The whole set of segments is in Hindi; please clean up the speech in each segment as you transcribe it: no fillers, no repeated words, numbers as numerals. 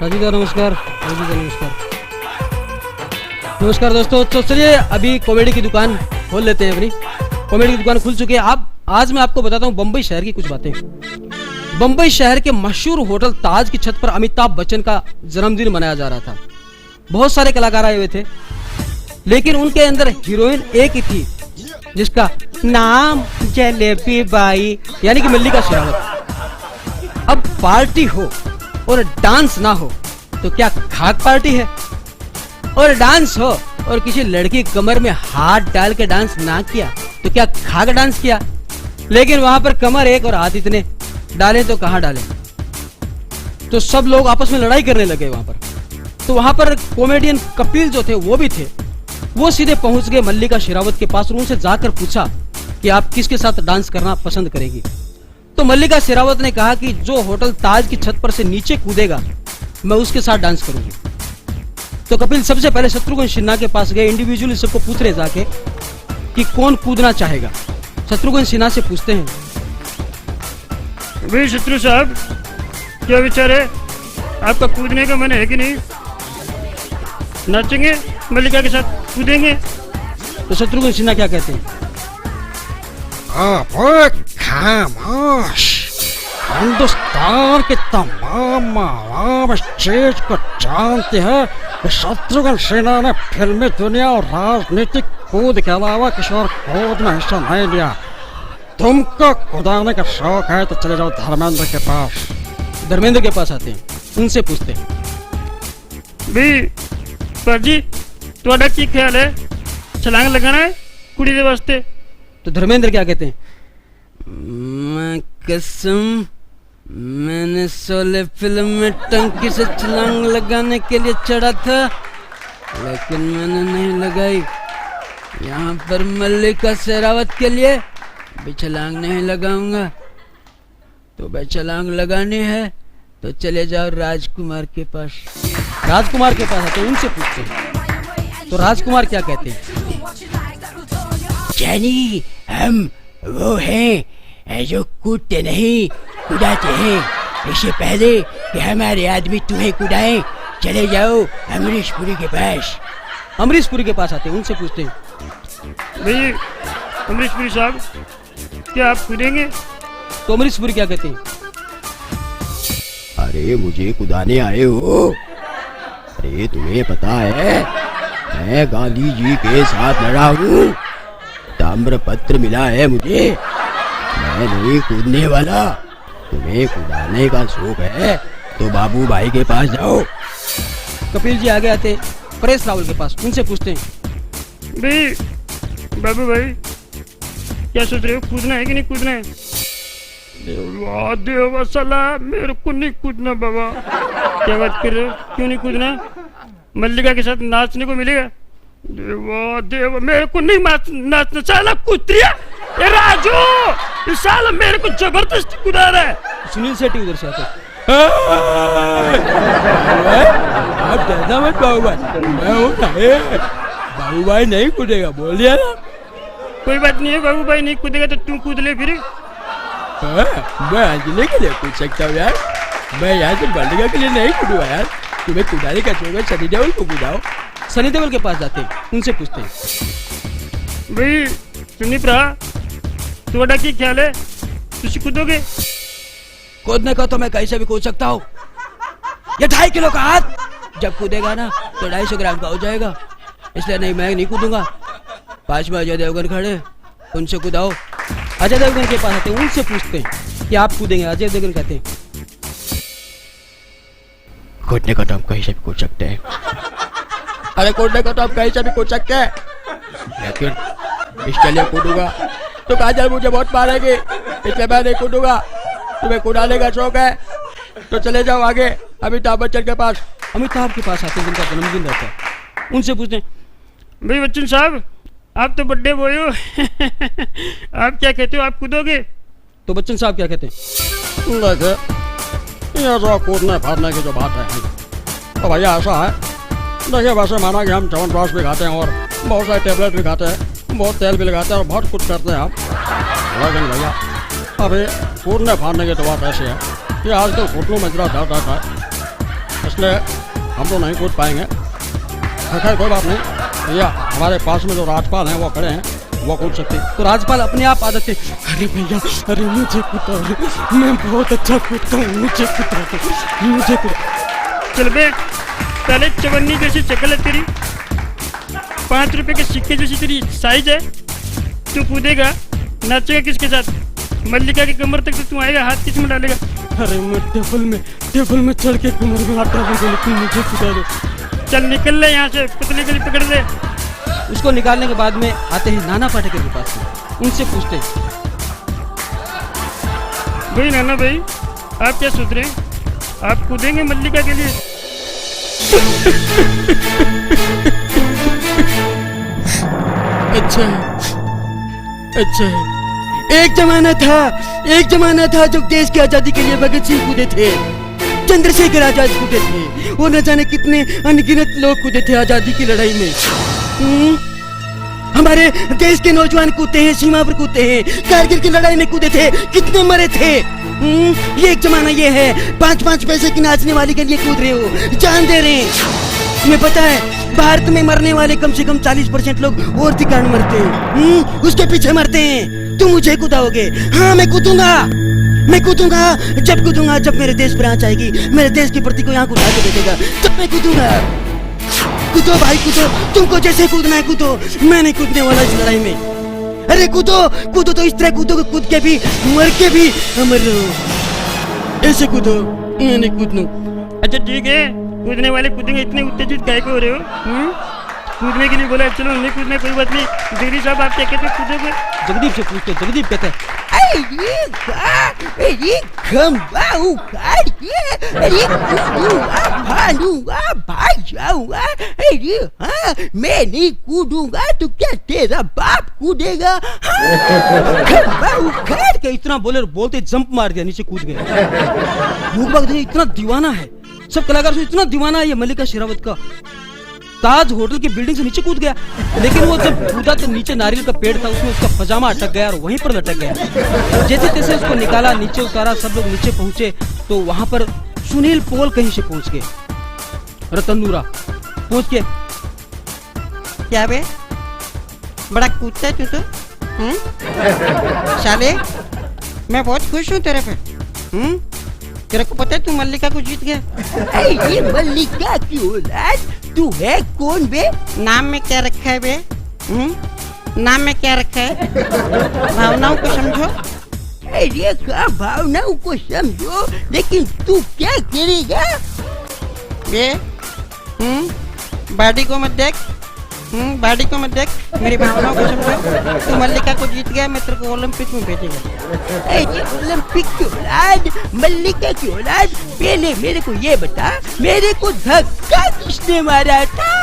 राजीव नमस्कार। राजीव नमस्कार। नमस्कार दोस्तों, तो चलिए अभी कॉमेडी की दुकान खोल लेते हैं। अपनी कॉमेडी की दुकान खुल चुकी है। आप आज मैं आपको बताता हूँ बम्बई शहर की कुछ बातें। बम्बई शहर के मशहूर होटल ताज की छत पर अमिताभ बच्चन का जन्मदिन मनाया जा रहा था। बहुत सारे कलाकार आए हुए थे, लेकिन उनके अंदर हीरोइन एक ही थी जिसका नाम जलेबी बाई यानी कि मल्लिका शेरावत। अब पार्टी हो और डांस ना हो तो क्या खाक पार्टी है, और डांस हो और किसी लड़की कमर में हाथ डाल के डांस ना किया तो क्या खाक डांस किया। लेकिन वहां पर कमर एक और हाथ इतने डाले तो कहां डाले, तो सब लोग आपस में लड़ाई करने लगे वहां पर। तो वहां पर कॉमेडियन कपिल जो थे वो भी थे। वो सीधे पहुंच गए मल्लिका शेरावत के पास और उनसे जाकर पूछा कि आप किसके साथ डांस करना पसंद करेंगी। तो मल्लिका शेरावत ने कहा कि जो होटल ताज की छत पर से नीचे कूदेगा मैं उसके साथ डांस करूंगी। तो कपिल सबसे पहले शत्रुघ्न सिन्हा के पास गए, इंडिविजुअली सबको पूछ रहे जाके कि कौन कूदना चाहेगा। शत्रुघ्न सिन्हा से पूछते हैं, भाई शत्रु साहब क्या विचार है, आपका कूदने का मन है कि नहीं? नाचेंगे मल्लिका के साथ, कूदेंगे? तो शत्रुघ्न सिन्हा क्या कहते हैं, खामोश। हिंदुस्तान के तमाम आवाम इस चीज को जानते हैं कि शत्रुघ्न सिन्हा ने फिल्मी दुनिया और राजनीतिक कूद के अलावा किसी और कूद में हिस्सा नहीं लिया। तुमको कूदाने का शौक है तो चले जाओ धर्मेंद्र के पास। धर्मेंद्र के पास आते हैं, उनसे पूछते हैं, भाई पर जी ਤੁਹਾਡਾ ਕੀ ख्याल है, छलांग लगाना है कुड़ी के वास्ते? तो धर्मेंद्र क्या कहते हैं, मैं कसम मैंने शोले फिल्म में टंकी से छलांग लगाने के लिए चढ़ा था, लेकिन मैंने नहीं लगाई। यहाँ पर मल्लिका शेरावत के लिए भी छलांग नहीं लगाऊंगा। तो भाई छलांग लगानी है तो चले जाओ राजकुमार के पास। राजकुमार के पास आते उनसे पूछते हैं, तो राजकुमार क्या कहते हैं, जानी हम वो हैं जो कूदते नहीं कुदाते हैं। इससे पहले कि हमारे आदमी तुम्हें कुदाएं, चले जाओ अमरीशपुरी के पास। अमरीशपुरी के पास आते हैं, उनसे पूछते हैं, भाई अमरीशपुरी साहब क्या आप कूदेंगे? तो अमरीशपुरी क्या कहते हैं, अरे मुझे कुदाने आए हो? अरे तुम्हें पता है मैं गांधी जी के साथ लड़ा हूँ, ताम्र पत्र मिला है मुझे, मैं नहीं कूदने वाला। तुम्हें कुदाने का शौक है तो बाबू भाई के पास जाओ। कपिल जी आगे आते परेश रावल के पास, उनसे पूछते हैं, भाई बाबू भाई क्या सोच रहे हो, कूदना है कि नहीं कूदना है? देवा सला मेरे को नहीं कूदना बाबा। क्या बात कर रहे हो, क्यों नहीं कूदना? मल्लिका के साथ नाचने को मिलेगा। देवा देवा मेरे को नहीं नाचना। साला कुत्रिया ये राजू, ये साला मेरे को जबरदस्ती कुदा रहा है। सुनील शेट्टी उधर से आते, आप डरना मत बाबू भाई, मैं हूँ ना। बाबू भाई नहीं कूदेगा, बोल दिया ना। कोई बात नहीं है बाबू भाई नहीं कूदेगा तो तुम कूद ले फिर। मैं अंजलि के लिए कूद सकता हूँ यार, मैं यहाँ से मल्लिका के लिए नहीं कूदूंगा यार। तुम्हें कुदाने का शौक है, सनी देओल को कुदाओ। सनी देओल के पास जाते हैं, उनसे पूछते हैं, भाई सुनी भरा तुम्हारा क्या ख्याल है, तुम कूदोगे? कूदने को तो मैं कैसे भी कूद सकता हूँ। ये 2.5 किलो का हाथ जब कूदेगा ना तो 250 ग्राम का हो जाएगा, इसलिए नहीं मैं नहीं कूदूंगा। 5 में अजय देवगन खड़े, उनसे कूदाओ। अजय देवगन के पास आते हैं, उनसे पूछते हैं कि आप कूदेंगे। अजय देवगन कहते हैं, कूदने को तो हम कहीं से भी कूद सकते हैं। अरे कूदने को तो हम कहीं से भी कूद सकते हैं, लेकिन इसके लिए कूदूंगा तो काजल मुझे बहुत मारेगी, इसलिए मैं नहीं कूदूंगा। तुम्हें कुदाने का शौक है तो चले जाओ आगे अमिताभ बच्चन के पास। अमिताभ के पास आते हैं जिनका जन्मदिन रहता है, उनसे पूछते हैं, भाई बच्चन साहब आप तो बर्थडे बॉय हो आप क्या कहते हो, आप कूदोगे? तो बच्चन साहब क्या कहते हैं, देखिए ये जो कूदने फाड़ने की जो बात है तो भैया ऐसा है, देखिए वैसे माना कि हम च्यवनप्राश भी खाते हैं और बहुत सारे टेबलेट भी खाते हैं, बहुत तेल भी लगाते हैं और बहुत कुछ करते हैं हम, लेकिन भैया अभी कूदने फाड़ने की तो बात ऐसी है कि आजकल घुटनों में जरा दर्द आता है, इसलिए हम तो नहीं कूद पाएंगे। खैर कोई बात नहीं, भैया हमारे पास में जो राजपाल हैं वो खड़े हैं, वो कूद सकते हैं। तो राजपाल अपने आप आ जाते। अरे भैया, अरे मुझे कुदा, मैं बहुत अच्छा कूदता हूँ, मुझे कुदा, मुझे कुदा। चल बे, पहले चवन्नी जैसी शक्ल है तेरी, 5 रुपए के सिक्के जैसी तेरी साइज है, तू कूदेगा, नाचेगा किसके साथ? मल्लिका की कमर तक तो तू आएगा, हाथ किस में डालेगा? अरे मैं टेबल में चढ़ के कमर में हाथ डालूंगा, लेकिन मुझे कुदा दो। चल निकल ले यहाँ से, पुतली गली पकड़ दे। उसको निकालने के बाद में आते हैं नाना पाटेकर के पास में, उनसे पूछते हैं, भाई नाना भाई, आप क्या सोच रहे हैं? आप कूदेंगे मल्लिका के लिए? अच्छा है। एक जमाना था जब देश की आजादी के लिए भगत सिंह कूदे थे, चंद्रशेखर आजाद कूदे थे, और न जाने कितने अनगिनत लोग कूदे थे आजादी की लड़ाई में। हमारे देश के नौजवान कूदते हैं, सीमा पर कूदते हैं, कारगिल की लड़ाई में कूदे थे, कितने मरे थे। ये एक जमाना ये है, 5-5 पैसे की नाचने वाली के लिए कूद रहे हो, जान दे रहे हैं। तुम्हें पता है भारत में मरने वाले कम से कम 40% लोग और के कारण मरते हैं, उसके पीछे मरते हैं। तुम मुझे कूदाओगे? हाँ मैं कूदूंगा, जब मेरे देश पर आँच आएगी, मेरे देश के प्रति कोई आँख उठा के देखेगा, तब मैं कूदूंगा। कूदो भाई कूदो, तुमको जैसे कूदना है कूदो, मैं नहीं कूदने वाला इस लड़ाई में। अरे कूदो तो इस तरह कूदो, कूद के भी मर के भी अमर रहो। ऐसे कूदो, मैं नहीं कूदूं। अच्छा ठीक है, कूदने वाले कूदेंगे, इतने उत्तेजित काहे को हो रहे हो? कूदने के लिए बोला, चलो नहीं कूदने कोई बात नहीं। जगदीप साहब आप क्या कहते हो, कूदोगे? जगदीप से पूछते, जगदीप कहते हैं, मैं नहीं कूदूंगा तो क्या तेरा बाप कूदेगा? इतना बोले और बोलते जंप मार दिया, नीचे कूद गए। भूख इतना दीवाना है, सब कलाकार से इतना दीवाना है ये मल्लिका शेरावत का। ताज होटल की बिल्डिंग से नीचे कूद गया, लेकिन वो जब कूदा तो नीचे नारियल का पेड़ था, उसमें उसका पजामा अटक गया और वहीं पर लटक गया। जैसे तैसे उसको निकाला, नीचे उतारा, सब लोग नीचे पहुंचे तो वहां पर सुनील पोल कहीं से पहुंच गए, रतनूरा पहुंच के, क्या बे, बड़ा कूदता है तू तो? साले, मैं बहुत खुश हूँ तेरे पे। तेरे को पता है तू मल्लिका को जीत गया? ये मल्लिका की औलाद, तू है कौन बे? नाम में क्या रखा है बे? नाम में क्या रखा है? भावनाओं को समझो। अरे क्या भावनाओं को समझो, लेकिन तू क्या करेगा बे? बॉडी को मत देख, बॉडी को मत देख, मेरी भावनाओं को समझो। तू मल्लिका को जीत गया, मैं तेरे को ओलंपिक में भेजेगा। ओलंपिक की औलाद, मल्लिका की औलाद, पहले मेरे को ये बता, मेरे को धक्का किसने मारा था?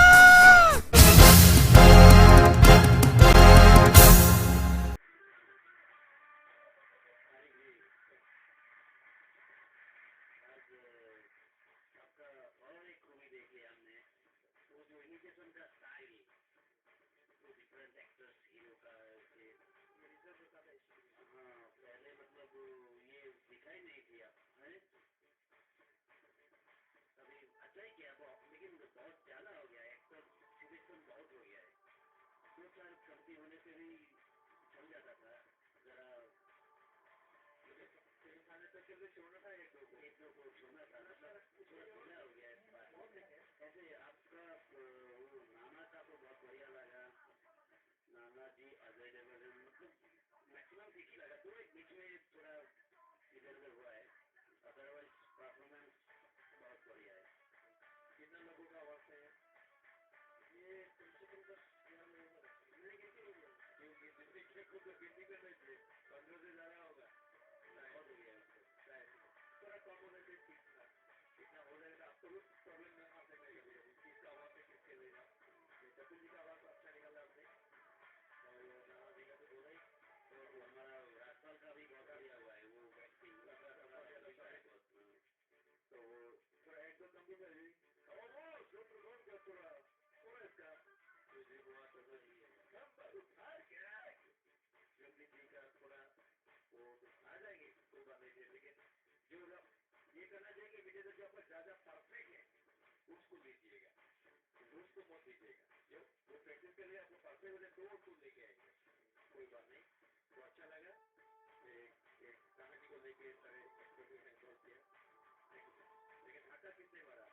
उसको मत दीजिएगा। जो वो प्रैक्टिस के लिए आपको परफेक्ट वाले 2 टूल लेके आएंगे, कोई बात नहीं। तो अच्छा लगा एक कहानी को लेके सारे एक्सपर्ट ने किया, लेकिन धक्का किसने मारा